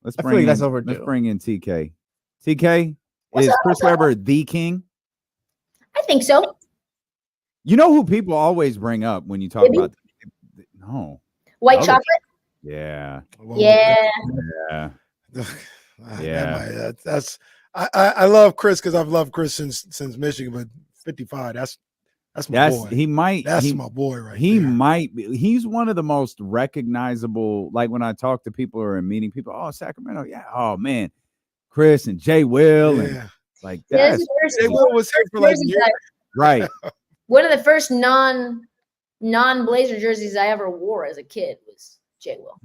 Let's I feel bring like that's in. overdue. Let's bring in TK. TK, What's is up? Chris Webber the king? I think so. You know who people always bring up when you talk Maybe. about? No, White other- chocolate. Yeah, Well, Yeah. yeah. Yeah. I love Chris because I've loved Chris since Michigan, but 55. That's my boy. He might. That's my boy right He there. might be. He's one of the most recognizable. Like when I talk to people or in meeting people, oh, Sacramento, yeah, oh man, Chris and Jay Will, and Yeah. like Yeah, that's Jay Will was here for like years. right. One of the first non-Blazer jerseys I ever wore as a kid was J. Will.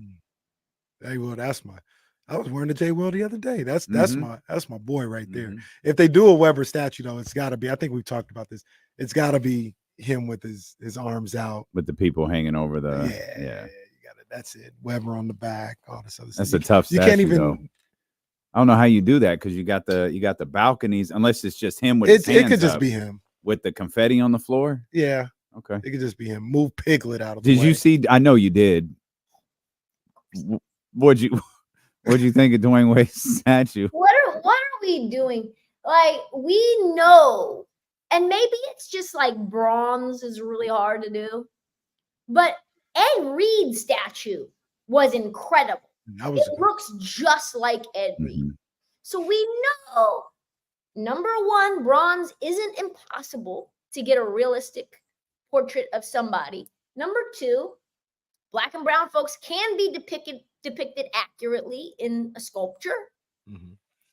Jay Will, I was wearing the Jay Will the other day. That's my boy right there. If they do a Weber statue, though, it's got to be. I think we've talked about this. It's got to be him with his arms out, with the people hanging over the. Yeah. You got it. That's it. Weber on the back, all this other stuff. That's a tough statue. You can't even. Though. I don't know how you do that because you got the balconies. Unless it's just him with it could just up be him with the confetti on the floor. Yeah. Okay. It could just be him. Move Piglet out of the way. Did you see? I know you did. What'd you think of Dwayne Wade's statue? What are we doing? Like, we know, and maybe it's just like bronze is really hard to do, but Ed Reed's statue was incredible. It looks just like Ed Reed. So we know, number one, bronze isn't impossible to get a realistic portrait of somebody. Number two, Black and brown folks can be depicted accurately in a sculpture.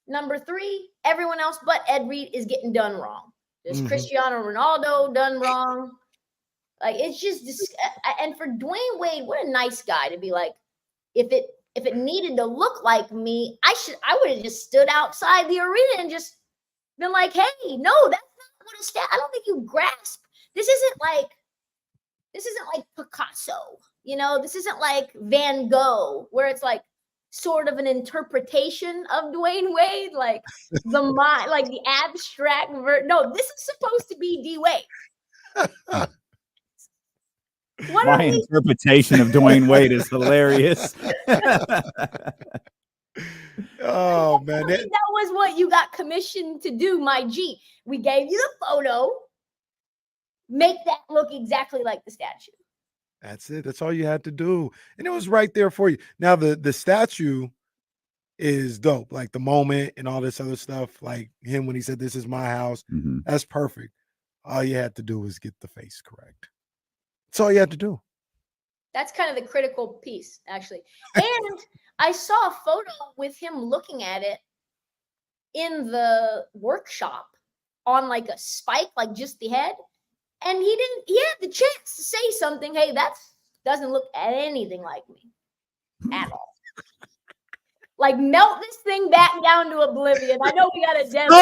Number three, everyone else but Ed Reed is getting done wrong. There's Cristiano Ronaldo done wrong. Like, it's just, and for Dwayne Wade, what a nice guy to be like, if it needed to look like me, I would have just stood outside the arena and just been like, hey, no, that's not what a stat. I don't think you grasp. This isn't like Picasso, this isn't like Van Gogh, where it's like sort of an interpretation of Dwayne Wade, like the abstract no, this is supposed to be D Wade. My interpretation of Dwayne Wade is hilarious. Oh man, that was what you got commissioned to do, my G. We gave you the photo. Make that look exactly like the statue. That's it. That's all you had to do, and it was right there for you. Now the statue is dope, like the moment and all this other stuff, like him when he said, "This is my house." That's perfect. All you had to do was get the face correct. That's all you had to do. That's kind of the critical piece, actually. And I saw a photo with him looking at it in the workshop on like a spike, like just the head. And he had the chance to say something. Hey, that doesn't look anything like me at all. Like, melt this thing back down to oblivion. I know we got a demo.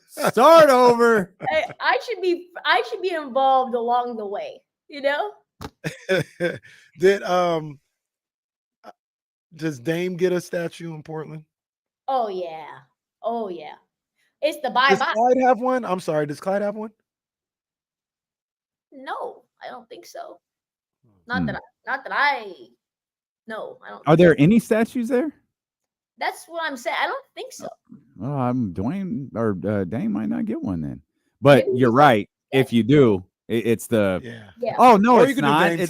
Start over. I should be involved along the way, Does Dame get a statue in Portland? Oh yeah. It's the bye-bye. Does Clyde have one? I'm sorry. Does Clyde have one? No, I don't think so. Not that I. No, I don't. Are there any statues there? That's what I'm saying. I don't think so. Well, Dwayne or Dame might not get one then. But you're right. If you do, it's the. Yeah. Oh no, Or it's not. It's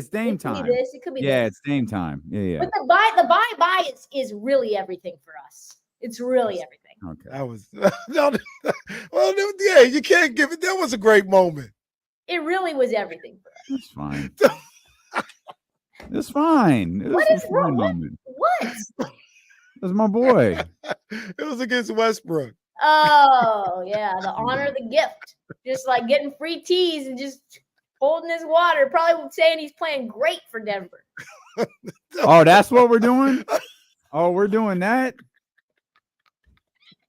Dame time. It could be this. It's Dame time. Yeah. But the bye-bye is really everything for us. It's really everything. Okay. That was well, yeah. You can't give it. That was a great moment. It really was everything for us. It's fine. It's fine. What is wrong? What? That's my boy. It was against Westbrook. Oh yeah, the honor, the gift. Just like getting free teas and just holding his water. Probably saying he's playing great for Denver. Oh, that's what we're doing? Oh, we're doing that?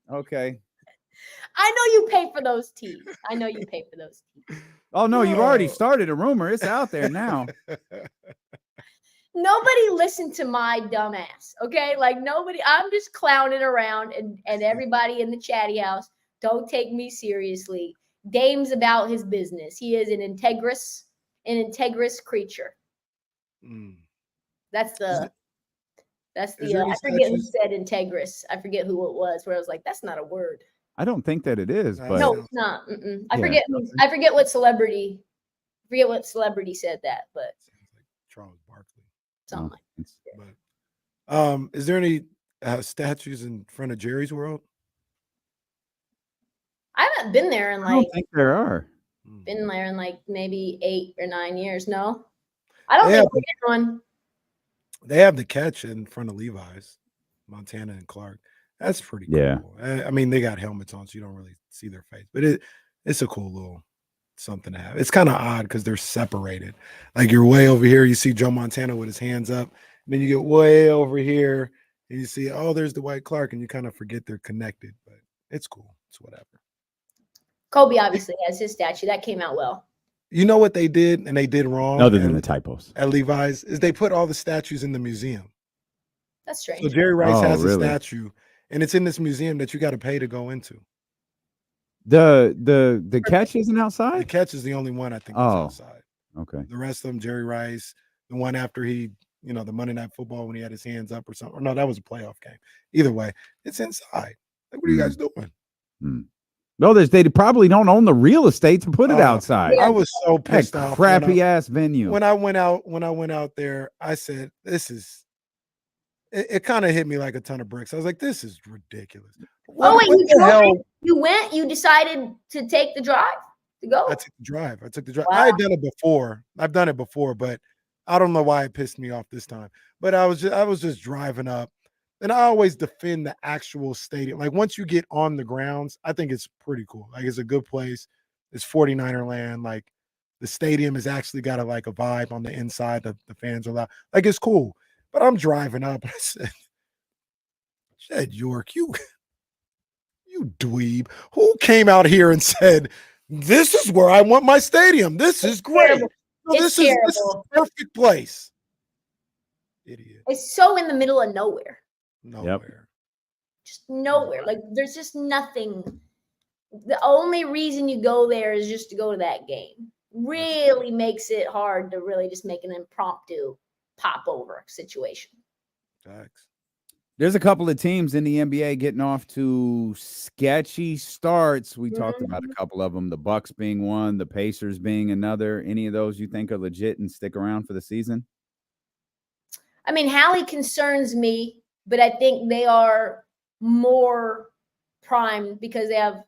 Okay. I know you pay for those teas. Oh, no, you've already started a rumor. It's out there now. Nobody listened to my dumb ass, okay? Like, nobody. I'm just clowning around, and everybody in the chatty house, don't take me seriously. Dame's about his business. He is an integrous creature. That's That's Is there any I forget who statues? said integrous. I forget who it was. Where I was like, that's not a word. I don't think that it is, No, but No, sounds- it's not. I Yeah, forget. okay. I forget what celebrity. Forget what celebrity said that, but sounds like Charles Barkley. something no, like. it's- But is there any statues in front of Jerry's World? I haven't been there in I don't like Hmm. maybe 8 or 9 years. No, I don't They think have, we did one. they have the catch in front of Levi's, Montana and Clark. That's pretty cool. Yeah. I mean, they got helmets on, so you don't really see their face, but it's a cool little something to have. It's kind of odd because they're separated. Like you're way over here, you see Joe Montana with his hands up, and then you get way over here and you see, oh, there's Dwight Clark, and you kind of forget they're connected, but it's cool. It's whatever. Kobe obviously has his statue that came out well. You know what they did, and they did wrong other than the typos. at Levi's is they put all the statues in the museum. That's So strange. Jerry Rice Oh, has a really? statue, and it's in this museum that you got to pay to go into. The catch isn't The outside? catch is the only one I think that's Oh. outside. Okay. The rest of them, Jerry Rice, the one after he, the Monday Night Football when he had his hands up or something. Or no, that was a playoff game. Either way, it's inside. Like, what are you guys doing? No, they probably don't own the real estate to put it outside. Yeah. I was so That pissed off. crappy ass venue. When I went out there, I said, "This is." It kind of hit me like a ton of bricks. I was like, "This is ridiculous." Oh wait, What you the hell? You went. You decided to take the drive to go. I took the drive. Wow. I had done it before. I've done it before, but I don't know why it pissed me off this time. But I was just driving up, and I always defend the actual stadium. Like once you get on the grounds, I think it's pretty cool. Like it's a good place. It's 49er land. Like the stadium has actually got a vibe on the inside. The fans are loud. Like it's cool. But I'm driving up, and I said, "Jed York, you dweeb, who came out here and said, 'This is where I want my stadium. This is great. Terrible. No, It's this is a terrible. perfect place.'" Idiot. It's so in the middle of nowhere. Nowhere. Just nowhere. Like there's just nothing. The only reason you go there is just to go to that game. Really makes it hard to really just make an impromptu pop over situation. Facts. There's a couple of teams in the NBA getting off to sketchy starts. We talked about a couple of them, the Bucks being one, the Pacers being another. Any of those you think are legit and stick around for the season? I mean, Hallie concerns me, but I think they are more primed because they have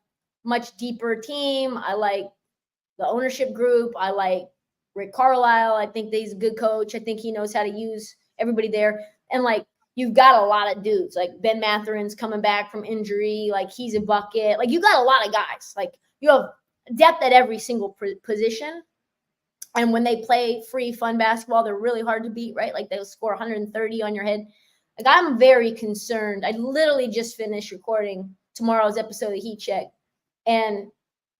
much deeper team. I like the ownership group. I like Rick Carlisle. I think he's a good coach. I think he knows how to use everybody there. And like you've got a lot of dudes. Like Ben Matherin's coming back from injury. Like he's a bucket. Like you got a lot of guys. Like you have depth at every single position. And when they play free, fun basketball, they're really hard to beat, right? Like they'll score 130 on your head. Like I'm very concerned. I literally just finished recording tomorrow's episode of Heat Check. And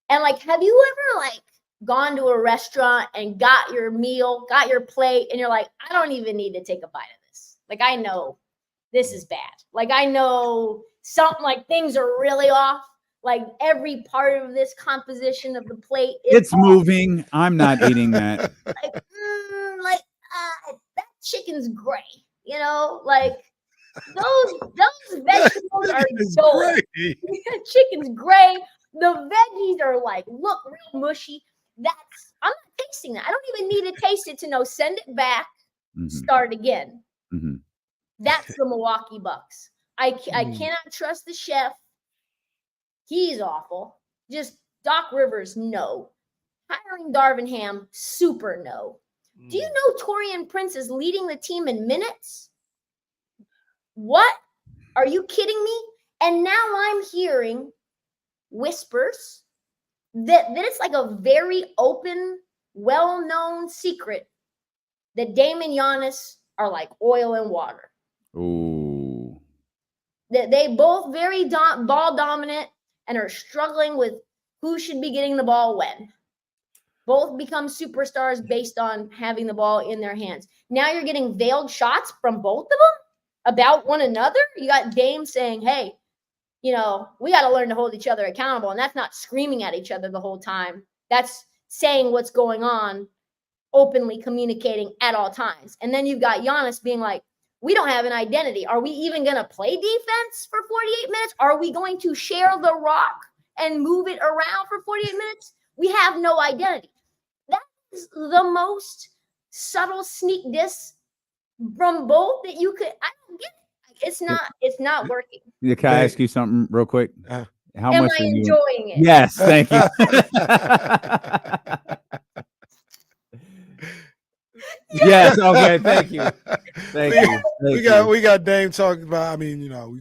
like, have you ever like gone to a restaurant and got your meal, got your plate, and you're like, I don't even need to take a bite of this. Like I know this is bad. Like I know something like things are really off. Like every part of this composition of the plate It's moving. I'm not eating that. like that chicken's gray, like those vegetables are dull. Chicken's gray. The veggies are like look real mushy. I'm not tasting that. I don't even need to taste it to know. Send it back. Start again. That's the Milwaukee Bucks. I cannot trust the chef. He's awful. Just Doc Rivers, no. Hiring Darvin Ham, super no. Do you know Taurean Prince is leading the team in minutes? What? Are you kidding me? And now I'm hearing whispers that it's like a very open, well-known secret that Dame and Giannis are like oil and water. Ooh. That they both very ball dominant and are struggling with who should be getting the ball when. Both become superstars based on having the ball in their hands. Now you're getting veiled shots from both of them about one another. You got Dame saying, hey, we got to learn to hold each other accountable. And that's not screaming at each other the whole time. That's saying what's going on, openly communicating at all times. And then you've got Giannis being like, we don't have an identity. Are we even going to play defense for 48 minutes? Are we going to share the rock and move it around for 48 minutes? We have no identity. That is the most subtle sneak diss from both that you could. I don't get it. It's not working. Yeah, can I ask you something real quick? How Am much I are you enjoying it? Yes, thank you. Yes, okay, thank you. Thank you. We got Dame talking about, I mean, you know,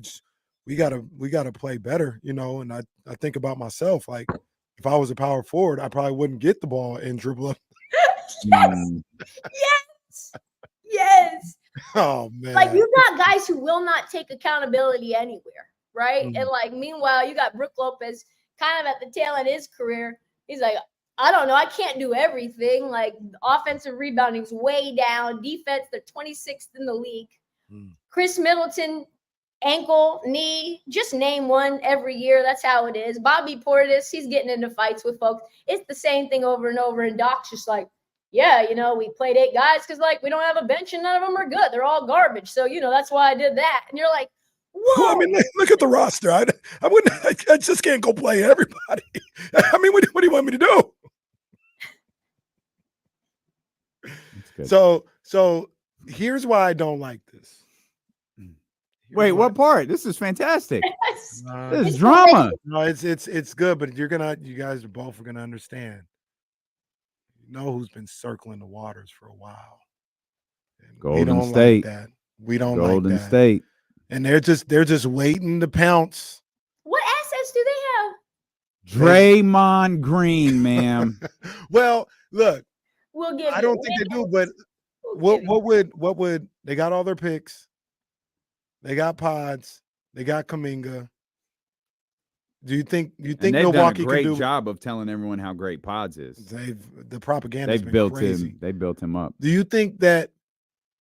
we gotta play better, you know, and I think about myself, like if I was a power forward, I probably wouldn't get the ball and dribble up. Yes. Oh man. Like you got guys who will not take accountability anywhere, right? And like meanwhile, you got Brook Lopez kind of at the tail end of his career. He's like, I don't know, I can't do everything. Like offensive rebounding's way down. Defense, they're 26th in the league. Chris Middleton, ankle, knee, just name one every year. That's how it is. Bobby Portis, he's getting into fights with folks. It's the same thing over and over. And Doc's just like, yeah, you know, we played 8 guys because like we don't have a bench and none of them are good. They're all garbage. So, you know, that's why I did that. And you're like, whoa. Well, I mean, look at the roster. I just can't go play everybody. I mean, what do you want me to do? So here's why I don't like this. Wait, what part? This is fantastic. This is drama. No, it's good, but you guys are both gonna understand. You know who's been circling the waters for a while. And Golden State. Like that. We don't Golden like that. State. And they're just waiting to pounce. What assets do they have? Draymond Green, ma'am. Well, look, we'll give I don't think they do, but what would they got all their picks? They got Pods, they got Kuminga. Do you think Milwaukee done a great can do job of telling everyone how great Pods is? The propaganda. They've built crazy. They built him up. Do you think that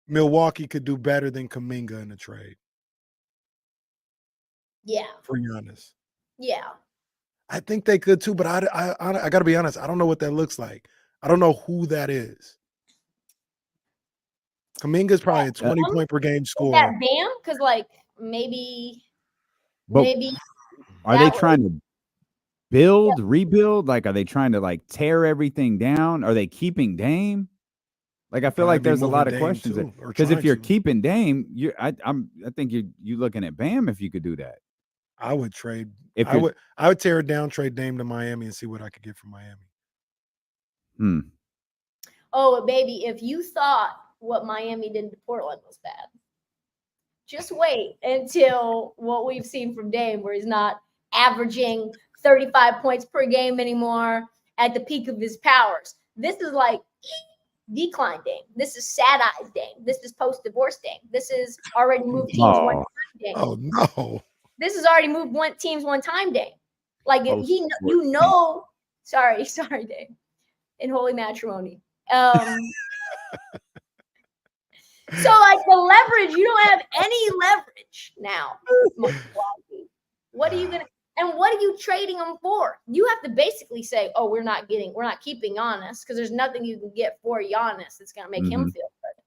Milwaukee could do better than Kuminga in a trade? Yeah. For Giannis. Yeah. I think they could too, but I got to be honest. I don't know what that looks like. I don't know who that is. Kuminga's probably a 20-point per game scorer. That Bam? Because like maybe are they trying to build, rebuild? Like, are they trying to like tear everything down? Are they keeping Dame? Like, I feel like there's a lot of questions because if you're keeping Dame, I think you looking at Bam if you could do that. I would trade. I would tear it down, trade Dame to Miami, and see what I could get from Miami. Oh, baby, if you thought what Miami did to Portland was bad, just wait until what we've seen from Dame, where he's not averaging 35 points per game anymore at the peak of his powers. This is like decline Dame. This is sad eyes Dame. This is post-divorce Dame. This is already moved teams one time Dame. Oh no. This is already moved teams one time Dame. Like sorry Dame. In holy matrimony. So like the leverage, you don't have any leverage now. What are you gonna and what are you trading them for? You have to basically say, oh, we're not keeping Giannis because there's nothing you can get for Giannis that's gonna make him feel good.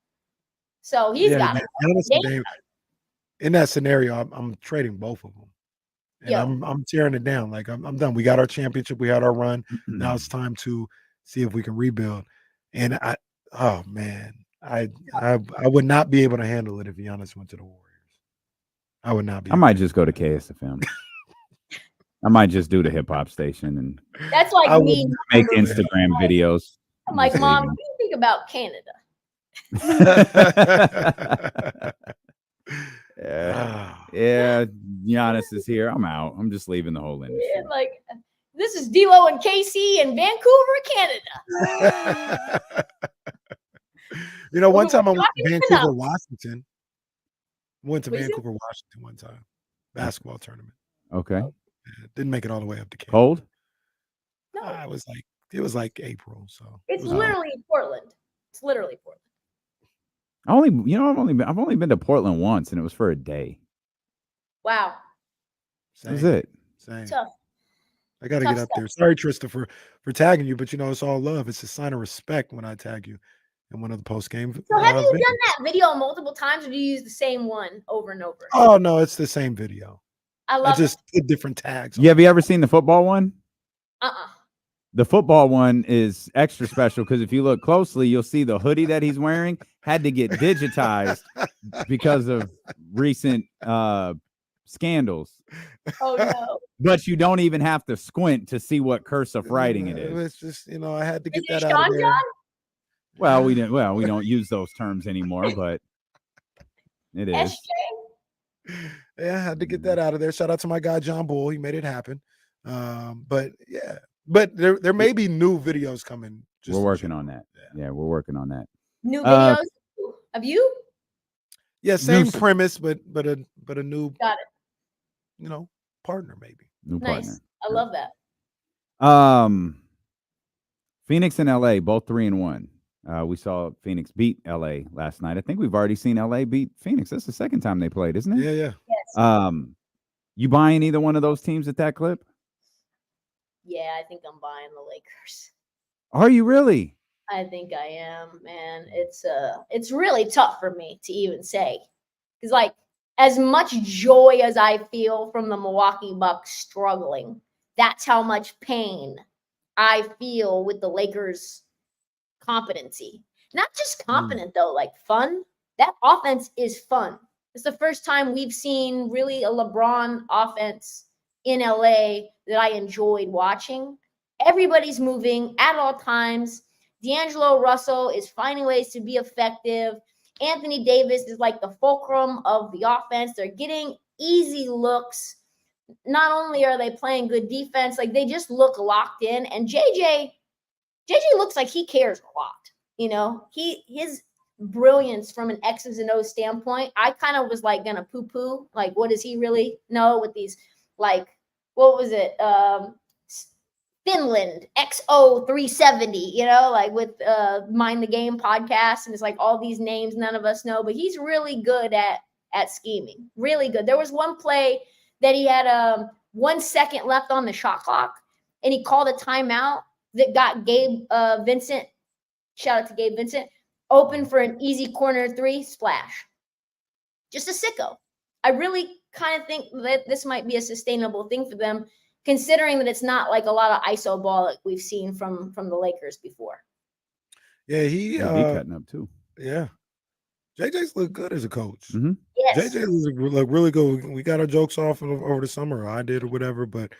So he's got it. In that scenario, I'm trading both of them. And I'm tearing it down. Like I'm done. We got our championship, we had our run. Now it's time to see if we can rebuild. And I would not be able to handle it if Giannis went to the Warriors. I would not be. I might just go to KSFM. I might just do the hip hop station and that's like me make Instagram videos. I'm like, Mom, what do you think about Canada? Yeah, Giannis is here. I'm out. I'm just leaving the whole industry. Yeah, like this is D'Lo and KC in Vancouver, Canada. You know, one time I went to Vancouver, Washington. Went to Vancouver, Washington one time. Basketball tournament. Okay. Didn't make it all the way up to Canada. Cold? No. It was like April. So it's literally Portland. It's literally Portland. I've only been to Portland once, and it was for a day. Wow. That's it. Same. Tough. I got to get up there. Sorry, Trysta, for tagging you, but it's all love. It's a sign of respect when I tag you. in one of the post game. So have you done that video multiple times, or do you use the same one over and over? Oh no, it's the same video. I love just put different tags. Yeah, have you ever seen the football one? Uh-uh. The football one is extra special because if you look closely, you'll see the hoodie that he's wearing had to get digitized because of recent scandals. Oh no! But you don't even have to squint to see what cursive writing it is. It's just, you know, I had to get Is that it out of Sean there. John? Well, we didn't. Well, we don't use those terms anymore, but it is. SJ? Yeah, I had to get that out of there. Shout out to my guy John Bull. He made it happen. But yeah, but there may be new videos coming. We're working on that. Yeah, we're working on that. New videos of you? Yeah, same premise, but a new, got it. You know, partner maybe. New partner. I love that. Phoenix and LA both 3-1. We saw Phoenix beat LA last night. I think we've already seen LA beat Phoenix. That's the second time they played, isn't it? Yeah. Yes. You buying either one of those teams at that clip? Yeah, I think I'm buying the Lakers. Are you really? I think I am, man. It's really tough for me to even say. Because like as much joy as I feel from the Milwaukee Bucks struggling, that's how much pain I feel with the Lakers' competency. Not just competent though, like fun. That offense is fun. It's the first time we've seen really a LeBron offense in LA that I enjoyed watching. Everybody's moving at all times. D'Angelo Russell is finding ways to be effective. Anthony Davis is like the fulcrum of the offense. They're getting easy looks. Not only are they playing good defense, like they just look locked in. And JJ looks like he cares a lot. You know, his brilliance from an X's and O's standpoint, I kind of was like gonna poo-poo. Like, what does he really know with these, like, what was it? Finland XO 370, you know, like with Mind the Game podcast, and it's like all these names none of us know, but he's really good at scheming. Really good. There was one play that he had 1 second left on the shot clock, and he called a timeout that got Gabe Vincent, shout out to Gabe Vincent, open for an easy corner three splash. Just a sicko. I really kind of think that this might be a sustainable thing for them, considering that it's not like a lot of ISO ball that we've seen from the Lakers before. Yeah, he be cutting up too. Yeah. JJ's look good as a coach. Mm-hmm. Yes. JJ look really good. We got our jokes off over the summer, or I did, or whatever, but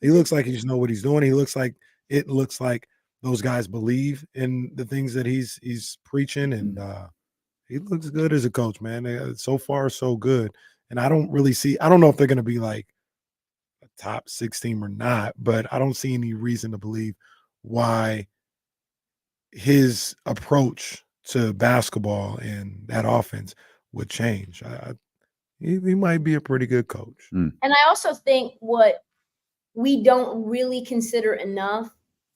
he looks like he just know what he's doing. It looks like those guys believe in the things that he's preaching, and he looks good as a coach, man. So far, so good. And I don't know if they're going to be like a top 6 team or not, but I don't see any reason to believe why his approach to basketball and that offense would change. He might be a pretty good coach. And I also think what we don't really consider enough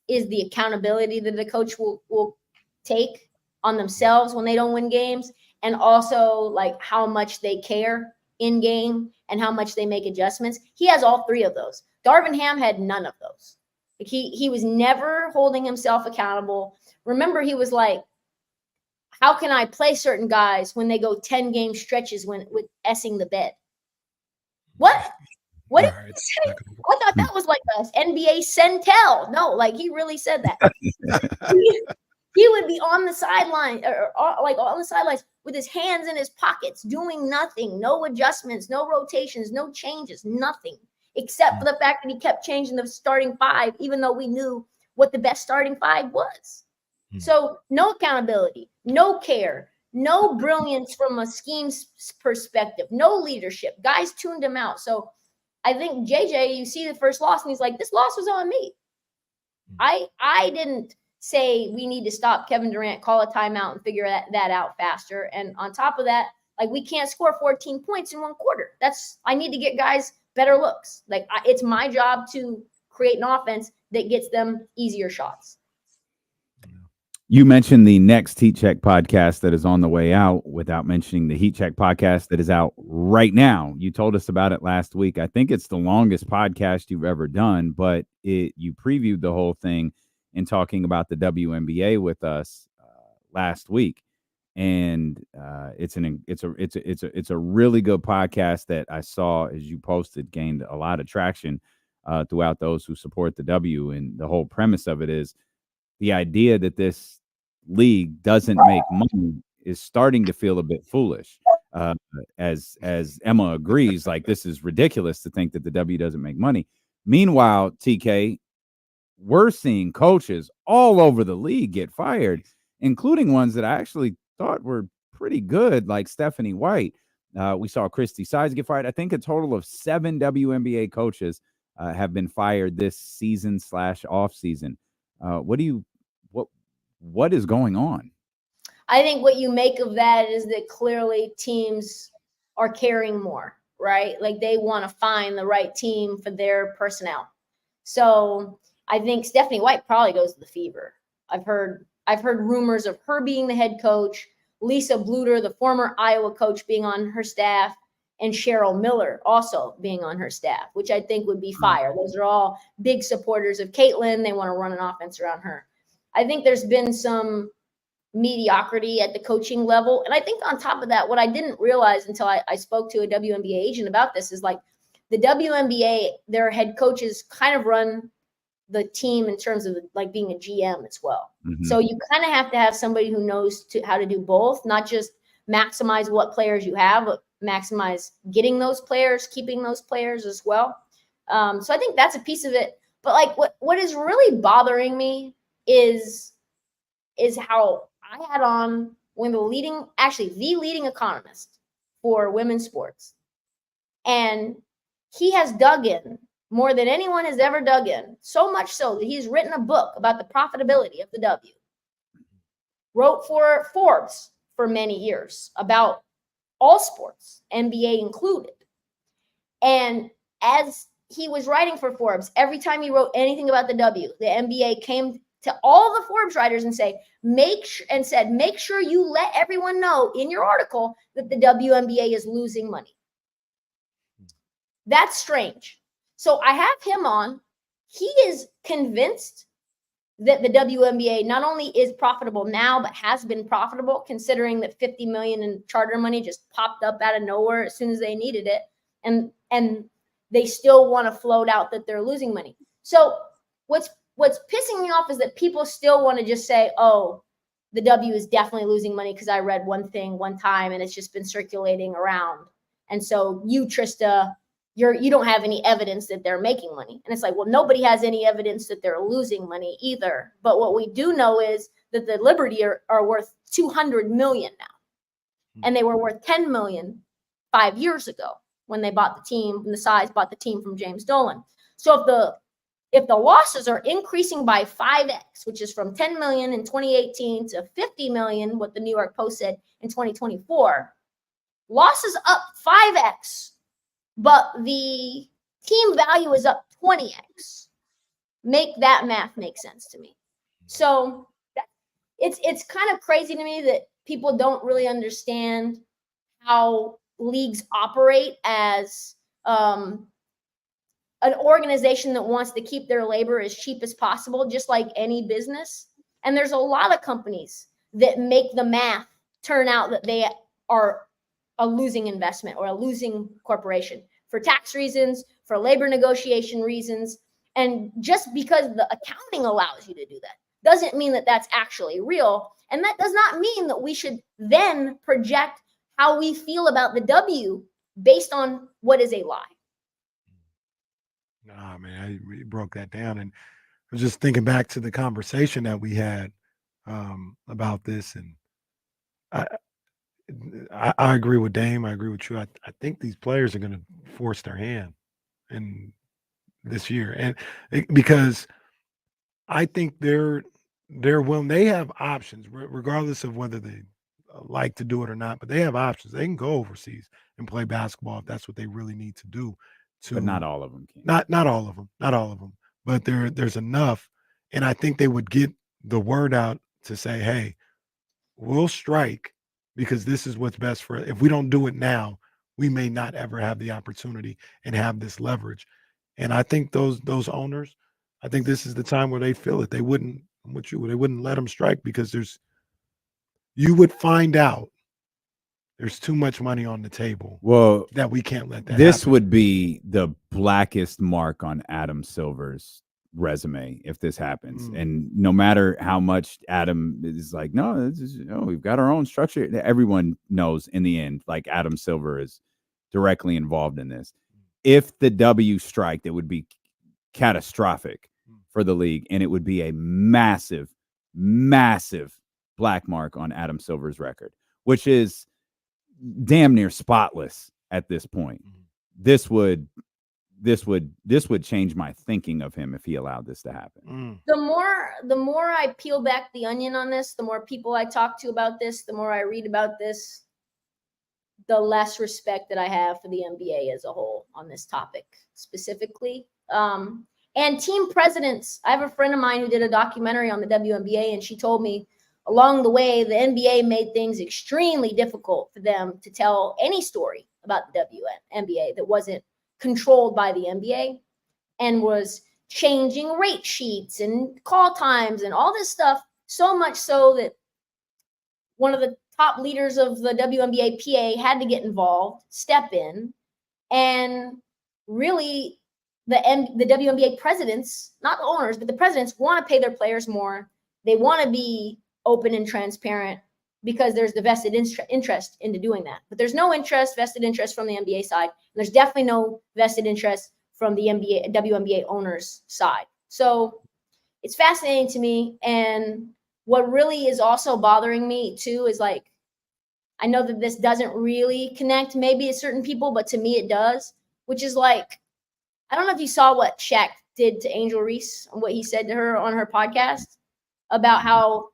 is the accountability that the coach will take on themselves when they don't win games, and also like how much they care in game and how much they make adjustments. He has all 3 of those. Darvin Ham had none of those. Like he was never holding himself accountable. Remember, he was like, how can I play certain guys when they go 10 game stretches with essing the bed? What? What did you say? I thought that was like a NBA send tell. No, like he really said that. He would be on the sideline, or like on the sidelines with his hands in his pockets, doing nothing, no adjustments, no rotations, no changes, nothing, except for the fact that he kept changing the starting 5, even though we knew what the best starting 5 was. So no accountability, no care, no brilliance from a scheme perspective, no leadership. Guys tuned him out. So I think JJ, you see the first loss, and he's like, this loss was on me. I didn't say we need to stop Kevin Durant, call a timeout, and figure that out faster. And on top of that, like we can't score 14 points in 1 quarter. I need to get guys better looks. Like it's my job to create an offense that gets them easier shots. You mentioned the next Heat Check podcast that is on the way out without mentioning the Heat Check podcast that is out right now. You told us about it last week. I think it's the longest podcast you've ever done, but you previewed the whole thing in talking about the WNBA with us. last week, and it's a really good podcast that I saw, as you posted, gained a lot of traction throughout those who support the W. And the whole premise of it is the idea that this league doesn't make money is starting to feel a bit foolish. As Emma agrees, like, this is ridiculous to think that the W doesn't make money. Meanwhile, TK, we're seeing coaches all over the league get fired, including ones that I actually thought were pretty good, like Stephanie White. We saw Christy Sides get fired. I think a total of 7 WNBA coaches have been fired this season / off season. What is going on? I think what you make of that is that clearly teams are caring more, right? Like, they want to find the right team for their personnel. So I think Stephanie White probably goes to the Fever. I've heard rumors of her being the head coach, Lisa Bluter, the former Iowa coach, being on her staff, and Cheryl Miller also being on her staff, which I think would be fire. Those are all big supporters of Caitlin. They want to run an offense around her. I think there's been some mediocrity at the coaching level. And I think on top of that, what I didn't realize until I spoke to a WNBA agent about this is, like, the WNBA, their head coaches kind of run the team in terms of, like, being a GM as well. Mm-hmm. So you kind of have to have somebody who knows how to do both, not just maximize what players you have, but maximize getting those players, keeping those players as well. So I think that's a piece of it. But, like, what is really bothering me is how I had on one of the leading economist for women's sports. And he has dug in more than anyone has ever dug in, so much so that he's written a book about the profitability of the W. Wrote for Forbes for many years about all sports, NBA included. And as he was writing for Forbes, every time he wrote anything about the W, the NBA came to all the Forbes writers and make sure you let everyone know in your article that the WNBA is losing money. That's strange. So I have him on. He is convinced that the WNBA not only is profitable now, but has been profitable, considering that $50 million in charter money just popped up out of nowhere as soon as they needed it. And they still want to float out that they're losing money. So what's pissing me off is that people still want to just say, oh, the W is definitely losing money because I read one thing one time and it's just been circulating around. And so you, Trysta, you don't have any evidence that they're making money. And it's like, well, nobody has any evidence that they're losing money either. But what we do know is that the Liberty are worth $200 million now. And they were worth $10 million 5 years ago when they bought the team, when the Size bought the team from James Dolan. So if the losses are increasing by 5x, which is from 10 million in 2018 to 50 million, what the New York Post said in 2024, losses up 5x, but the team value is up 20x. Make that math make sense to me. So it's kind of crazy to me that people don't really understand how leagues operate as an organization that wants to keep their labor as cheap as possible, just like any business. And there's a lot of companies that make the math turn out that they are a losing investment or a losing corporation for tax reasons, for labor negotiation reasons. And just because the accounting allows you to do that doesn't mean that that's actually real. And that does not mean that we should then project how we feel about the W based on what is a lie. Nah, man, I broke that down, and I was just thinking back to the conversation that we had about this, and I agree with Dame. I agree with you. I think these players are going to force their hand in this year, and because I think they're willing. They have options, regardless of whether they like to do it or not. But they have options. They can go overseas and play basketball if that's what they really need to do. But not all of them can. Not all of them. But there's enough, and I think they would get the word out to say, "Hey, we'll strike because this is what's best for us. If we don't do it now, we may not ever have the opportunity and have this leverage." And I think those owners, I think this is the time where they feel it. They wouldn't let them strike because you would find out there's too much money on the table. Well, that we can't let that this happen. would be the blackest mark on Adam Silver's resume if this happens. And no matter how much Adam is like, no, this is, we've got our own structure. Everyone knows in the end, like Adam Silver is directly involved in this. If the W strike, it would be catastrophic for the league, and it would be a massive, massive black mark on Adam Silver's record, which is damn near spotless at this point. This would change my thinking of him if he allowed this to happen. The more I peel back the onion on this, the more people I talk to about this, the more I read about this, the less respect that I have for the NBA as a whole on this topic specifically. And team presidents, I have a friend of mine who did a documentary on the WNBA, and she told me along the way, the NBA made things extremely difficult for them to tell any story about the WNBA that wasn't controlled by the NBA, and was changing rate sheets and call times and all this stuff, so much so that one of the top leaders of the WNBA PA had to get involved, step in, and really the WNBA presidents, not the owners, but the presidents want to pay their players more. They want to be open and transparent because there's the vested interest into doing that. But there's no vested interest from the NBA side. And there's definitely no vested interest from the WNBA owners side. So it's fascinating to me. And what really is also bothering me too is like, I know that this doesn't really connect maybe to certain people, but to me it does, which is like, I don't know if you saw what Shaq did to Angel Reese and what he said to her on her podcast about how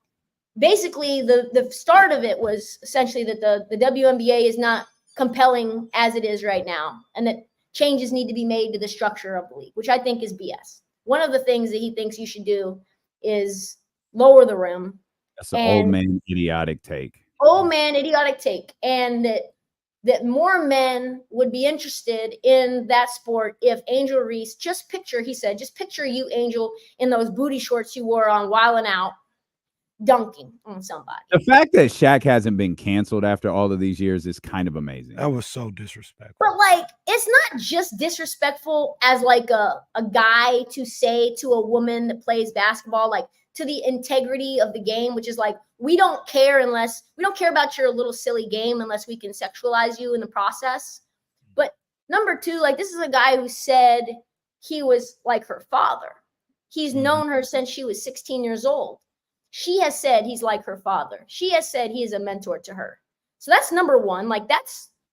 basically the start of it was essentially that the WNBA is not compelling as it is right now, and that changes need to be made to the structure of the league, which I think is BS. One of the things that he thinks you should do is lower the rim. That's an old man idiotic take. And that more men would be interested in that sport if Angel Reese, just picture you, Angel, in those booty shorts you wore on Wildin' Out, dunking on somebody. The fact that Shaq hasn't been canceled after all of these years is kind of amazing. That was so disrespectful. But like, it's not just disrespectful as like a guy to say to a woman that plays basketball, like to the integrity of the game, which is like, we don't care about your little silly game unless we can sexualize you in the process. But number two, like, this is a guy who said he was like her father. He's known her since she was 16 years old. She has said he's like her father. She has said he is a mentor to her. So that's number one. Like,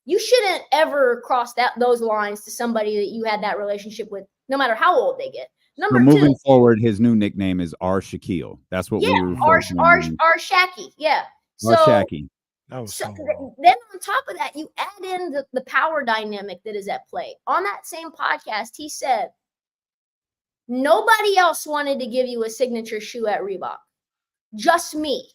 you shouldn't ever cross those lines to somebody that you had that relationship with, no matter how old they get. Number two, moving forward, his new nickname is R. Shaquille. That's what we refer to. R. Shacky. Yeah. R. Shacky. Then on top of that, you add in the power dynamic that is at play. On that same podcast, he said, nobody else wanted to give you a signature shoe at Reebok. Just me.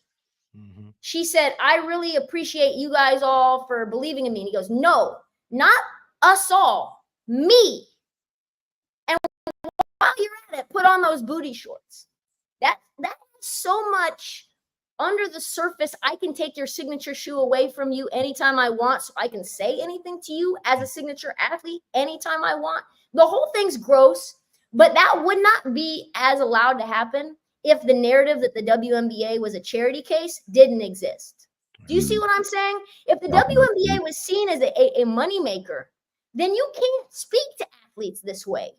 Mm-hmm. She said, I really appreciate you guys all for believing in me. And he goes, no, not us all, me. And while you're at it, put on those booty shorts. That's so much under the surface. I can take your signature shoe away from you anytime I want, so I can say anything to you as a signature athlete anytime I want. The whole thing's gross, but that would not be as allowed to happen if the narrative that the WNBA was a charity case didn't exist. Do you see what I'm saying? If the WNBA was seen as a moneymaker, then you can't speak to athletes this way.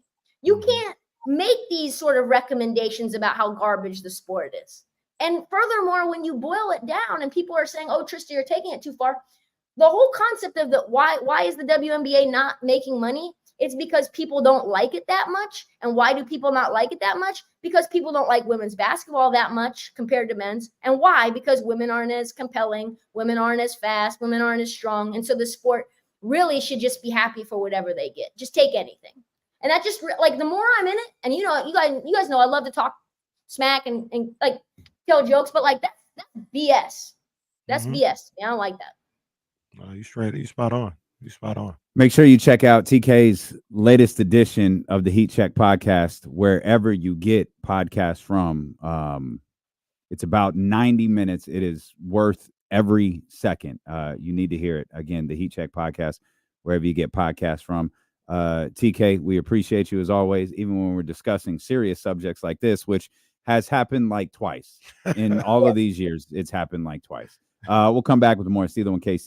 You can't make these sort of recommendations about how garbage the sport is. And furthermore, when you boil it down and people are saying, oh, Trysta, you're taking it too far, the whole concept of why is the WNBA not making money? It's because people don't like it that much. And why do people not like it that much? Because people don't like women's basketball that much compared to men's. And why? Because women aren't as compelling, women aren't as fast, women aren't as strong. And so the sport really should just be happy for whatever they get. Just take anything. And that just, like, the more I'm in it, and you guys know I love to talk smack and like tell jokes, but like that's BS. That's BS. I don't like that. No, you spot on. You spot on. Make sure you check out TK's latest edition of the Heat Check podcast, wherever you get podcasts from. It's about 90 minutes. It is worth every second. You need to hear it. Again, the Heat Check Podcast, wherever you get podcasts from. TK, we appreciate you as always, even when we're discussing serious subjects like this, which has happened like twice in all of these years. It's happened like twice. We'll come back with more Steeler and KC.